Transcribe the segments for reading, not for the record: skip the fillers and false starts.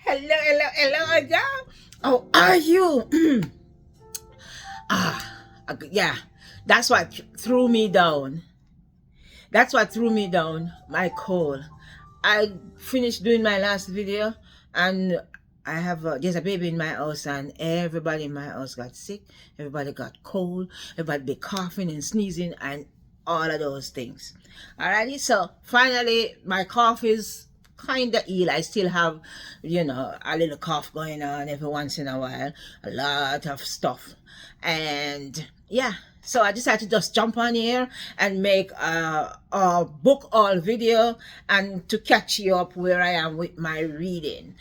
Hello, again. How are you? Yeah, that's what threw me down. That's what threw me down. My cold. I finished doing my last video, and I have there's a baby in my house, and everybody in my house got sick. Everybody got cold. Everybody be coughing and sneezing and all of those things. Alrighty, so finally my cough is kind of ill. I still have, a little cough going on every once in a while. A lot of stuff, and yeah. So I decided to just jump on here and make a book haul video and to catch you up where I am with my reading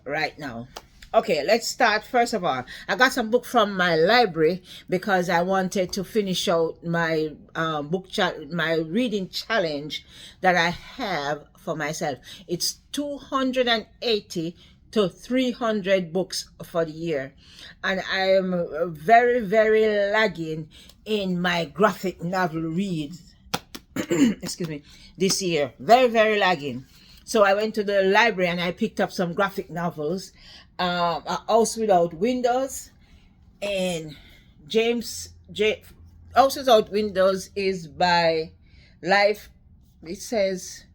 right now. Okay, let's start. First of all, I got some book from my library because I wanted to finish out my my reading challenge that I have for myself. It's 280 to 300 books for the year, and I am very, very lagging in my graphic novel reads. Excuse me, this year, very, very lagging. So I went to the library and I picked up some graphic novels. A House Without Windows, and House Without Windows is by Life. It says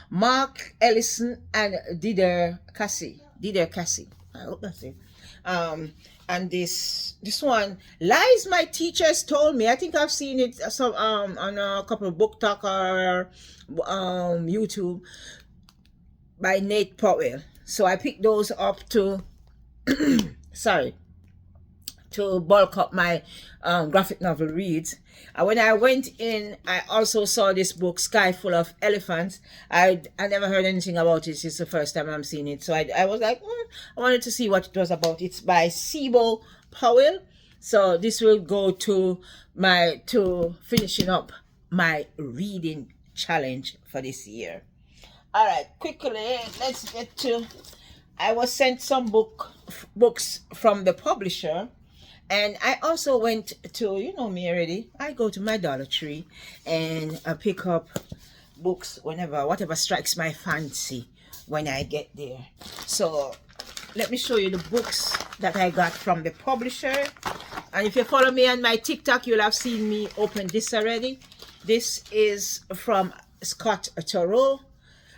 Mark Ellison and Didier Cassie. I hope that's it. And this one, Lies My Teachers Told Me. I think I've seen it on a couple of Book Talk or YouTube by Nate Powell. So I picked those up to to bulk up my graphic novel reads. When I went in, I also saw this book, Sky Full of Elephants. I never heard anything about it. It's the first time I'm seeing it. So I was like, I wanted to see what it was about. It's by Sibo Powell. So this will go to finishing up my reading challenge for this year. All right, quickly, let's get to... I was sent some books from the publisher, and I also went to, you know me already, I go to my Dollar Tree and I pick up books whatever strikes my fancy when I get there. So let me show you the books that I got from the publisher. And if you follow me on my TikTok, you'll have seen me open this already. This is from Scott Turow,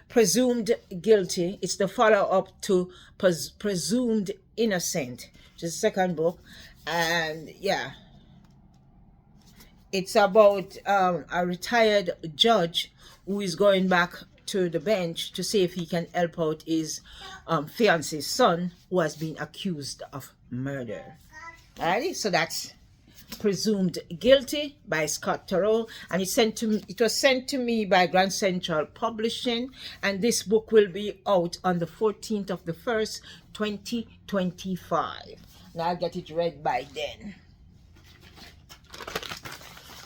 Presumed Guilty. It's the follow-up to Presumed Innocent, which is the second book. And yeah, it's about a retired judge who is going back to the bench to see if he can help out his fiance's son who has been accused of murder. Alrighty, so that's Presumed Guilty by Scott Turow, and it was sent to me by Grand Central Publishing, and this book will be out on the 14th of the 1st, 2025. Now I'll get it read by then.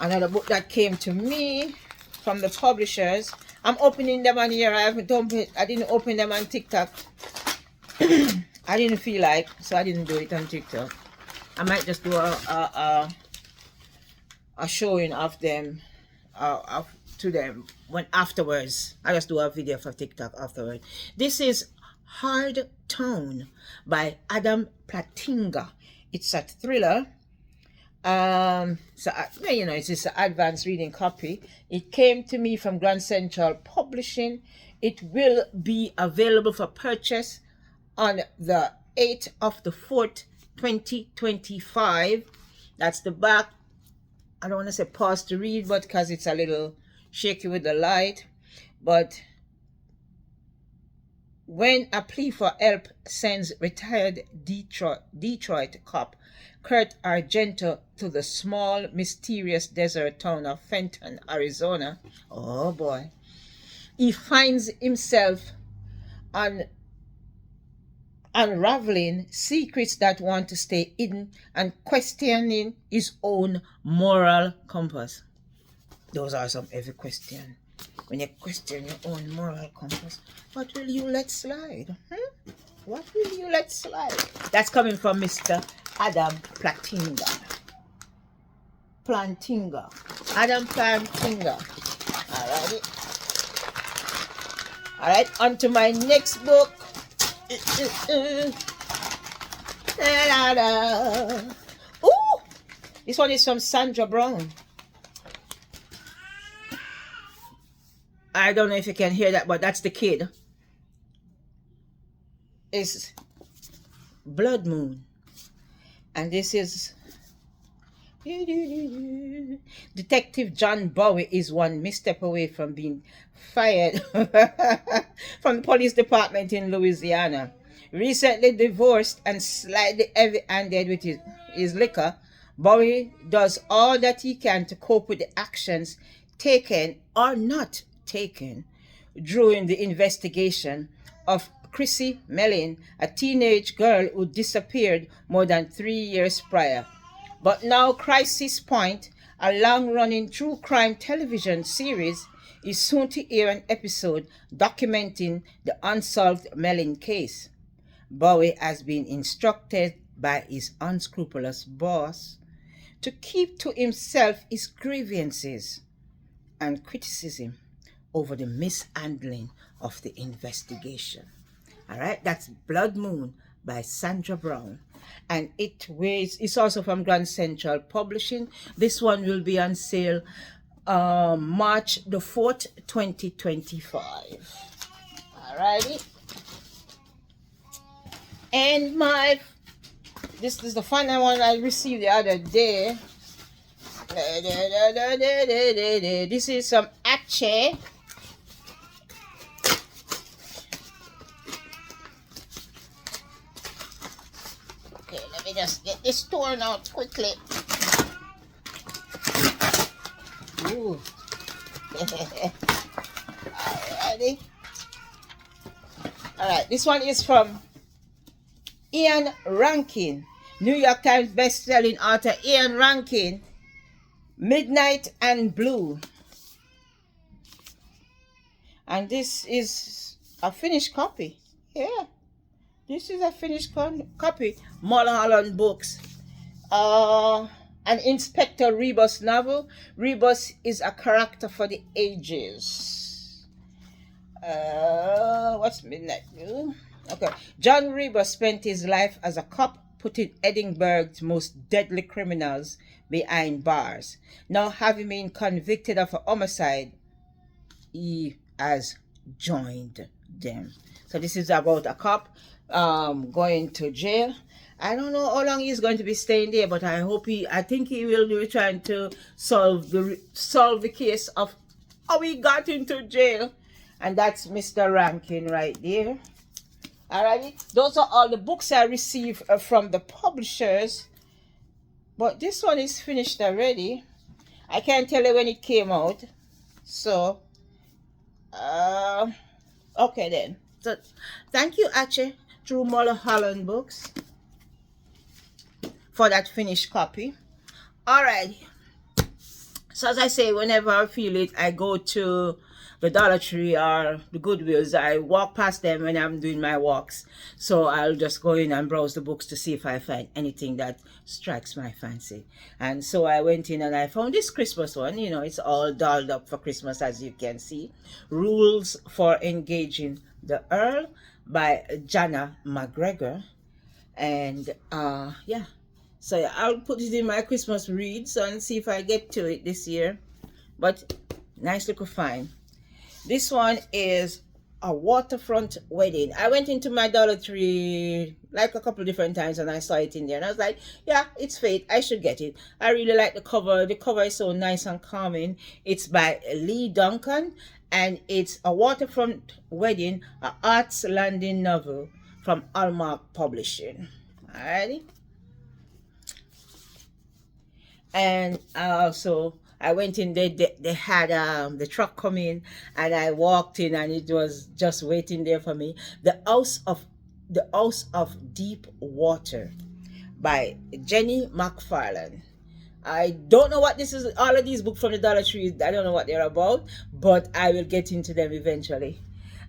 Another book that came to me from the publishers. I'm opening them on here. I didn't open them on TikTok. I didn't feel like, so I didn't do it on TikTok. I might just do a showing of them to them when afterwards. I just do a video for TikTok afterwards. This is Hard Tone by Adam Platinga. It's a thriller. So it's just an advanced reading copy. It came to me from Grand Central Publishing. It will be available for purchase on the 8th of the 4th, 2025. That's the back. I don't want to say pause to read, but because it's a little shaky with the light. But when a plea for help sends retired Detroit cop Kurt Argento to the small, mysterious desert town of Fenton, Arizona, oh boy, he finds himself unraveling secrets that want to stay hidden and questioning his own moral compass. Those are some heavy questions. When you question your own moral compass, what will you let slide? What will you let slide? That's coming from Mr. Adam Platinga. Adam Platinga. Alright, on to my next book. Da, da, da. Ooh, this one is from Sandra Brown. I don't know if you can hear that, but that's the kid. It's Blood Moon. And this is Detective John Bowie is one misstep away from being fired from the police department in Louisiana. Recently divorced and slightly heavy-handed with his liquor, Bowie does all that he can to cope with the actions taken or not taken during the investigation of Chrissy Mellin, a teenage girl who disappeared more than 3 years prior. But now Crisis Point, a long-running true crime television series, is soon to air an episode documenting the unsolved Mellin case. Bowie has been instructed by his unscrupulous boss to keep to himself his grievances and criticism over the mishandling of the investigation. All right, that's Blood Moon by Sandra Brown, and it's also from Grand Central Publishing. This one will be on sale March the 4th, 2025. All righty. And this is the final one I received the other day. This is some Ache. Okay, let me just get this torn out quickly. Ooh. Alrighty. Alright, this one is from Ian Rankin, New York Times best-selling author Ian Rankin, Midnight and Blue. And this is a finished copy. Yeah, this is a finished copy. Mulholland Books. An Inspector Rebus novel. Rebus is a character for the ages. What's Midnight Blue? Okay. John Rebus spent his life as a cop, putting Edinburgh's most deadly criminals behind bars. Now, having been convicted of a homicide, he has joined them. So this is about a cop going to jail. I don't know how long he's going to be staying there, but I think he will be trying to solve the case of how he got into jail. And that's Mr. Rankin right there. Alrighty, those are all the books I received from the publishers. But this one is finished already. I can't tell you when it came out. So, okay then. So, thank you, Ache, through Mulholland Books, for that finished copy. Alright. So, as I say, whenever I feel it, I go to the Dollar Tree or the Goodwills. I walk past them when I'm doing my walks. So I'll just go in and browse the books to see if I find anything that strikes my fancy. And so I went in and I found this Christmas one. You know, it's all dolled up for Christmas, as you can see. Rules for Engaging the Earl by Jana McGregor. And yeah. So I'll put it in my Christmas reads and see if I get to it this year. But nice little find. This one is A Waterfront Wedding. I went into my Dollar Tree like a couple of different times and I saw it in there. And I was like, yeah, it's fate. I should get it. I really like the cover. The cover is so nice and calming. It's by Lee Duncan. And it's A Waterfront Wedding, a Arts Landing novel from Hallmark Publishing. Alrighty. And I went in there, they had the truck come in, and I walked in and it was just waiting there for me. The House of Deep Water by Jenny McFarlane. I don't know what this is. All of these books from the Dollar Tree, I don't know what they're about, but I will get into them eventually.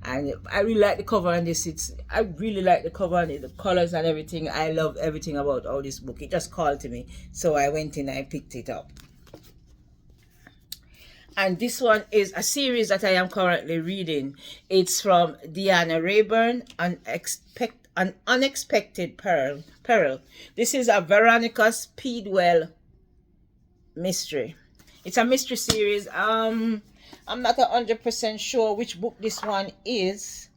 And I really like the cover on this. I really like the cover on it, the colors and everything. I love everything about all this book. It just called to me, so I went in and I picked it up. And this one is a series that I am currently reading. It's from Deanna Rayburn, An Unexpected Peril. This is a Veronica Speedwell mystery. It's a mystery series. I'm not 100% sure which book this one is.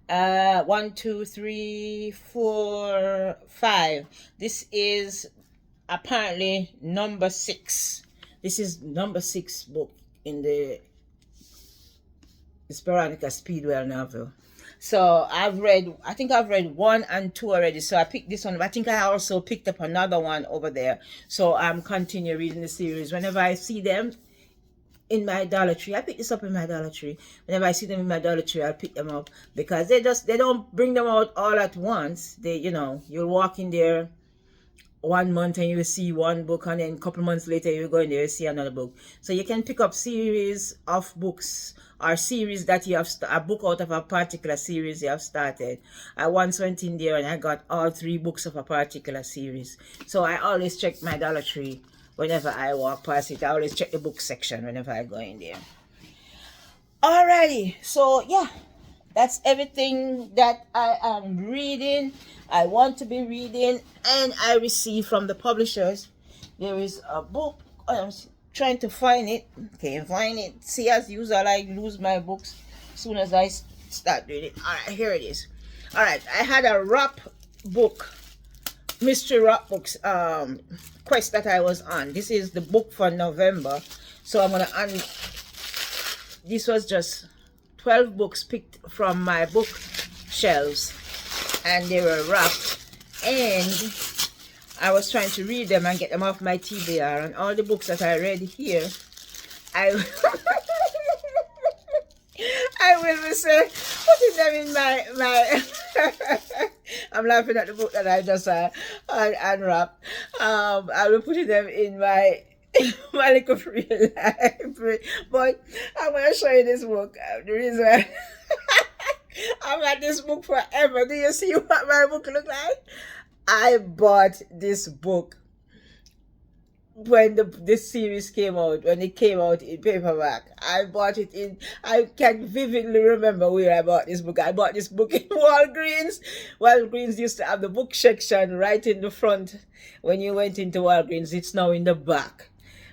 1, 2, 3, 4, 5. This is apparently number 6. This is number 6 book in the Veronica Speedwell novel. So I think I've read 1 and 2 already. So I picked this one. I think I also picked up another one over there. So I'm continuing reading the series. Whenever I see them in my Dollar Tree, I pick this up in my Dollar Tree. Whenever I see them in my Dollar Tree, I'll pick them up, because they don't bring them out all at once. They, you'll walk in there 1 month and you will see one book, and then a couple months later you go in there and see another book. So you can pick up series of books, or series that you have a book out of a particular series you have started. I once went in there and I got all 3 books of a particular series. So I always check my Dollar Tree whenever I walk past it. I always check the book section whenever I go in there. Alrighty, so yeah, that's everything that I am reading, I want to be reading, and I receive from the publishers. There is a book. I'm trying to find it. Can't find it. See, as usual, I lose my books as soon as I start doing it. All right, here it is. All right, I had a rap book, mystery rap books quest that I was on. This is the book for November. So I'm gonna this was just 12 books picked from my book shelves, and they were wrapped, and I was trying to read them and get them off my TBR. And all the books that I read here, I will be say, putting them in my I'm laughing at the book that I just unwrapped. I will put them in my my little free library. But I'm going to show you this book. The reason why I've had this book forever. Do you see what my book look like? I bought this book when this series came out, when it came out in paperback. I bought it in, I can vividly remember where I bought this book. I bought this book in Walgreens. Walgreens used to have the book section right in the front. When you went into Walgreens, it's now in the back.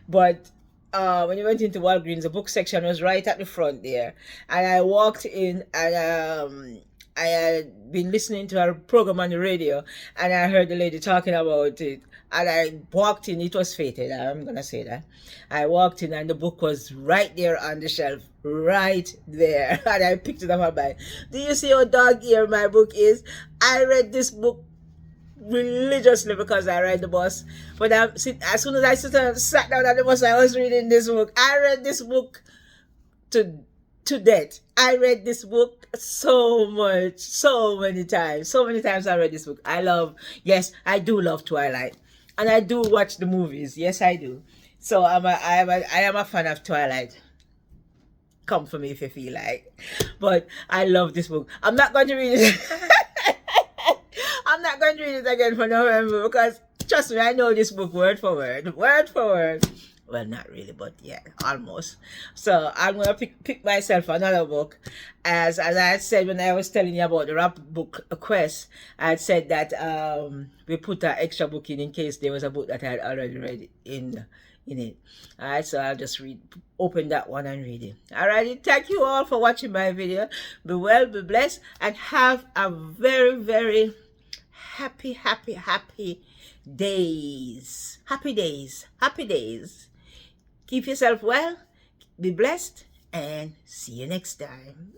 But when you went into Walgreens, the book section was right at the front there. And I walked in, and I had been listening to a program on the radio, and I heard the lady talking about it. And I walked in, it was fated, I'm going to say that. I walked in and the book was right there on the shelf, right there. And I picked it up and buy. Do you see how dog ear my book is? I read this book religiously because I ride the bus. But as soon as I sat down at the bus, I was reading this book. I read this book to death. I read this book so much, so many times. So many times I read this book. Yes, I do love Twilight. And I do watch the movies. Yes, I do. So I am a fan of Twilight. Come for me if you feel like. But I love this book. I'm not going to read it. I'm not going to read it again for November, because trust me, I know this book word for word. Word for word. Well, not really, but yeah, almost. So I'm going to pick myself another book. As I had said when I was telling you about the rap book quest, I had said that we put an extra book in case there was a book that I had already read in it. Alright, so I'll just open that one and read it. Alrighty, thank you all for watching my video. Be well, be blessed, and have a very, very happy days. Happy days. Happy days. Keep yourself well, be blessed, and see you next time.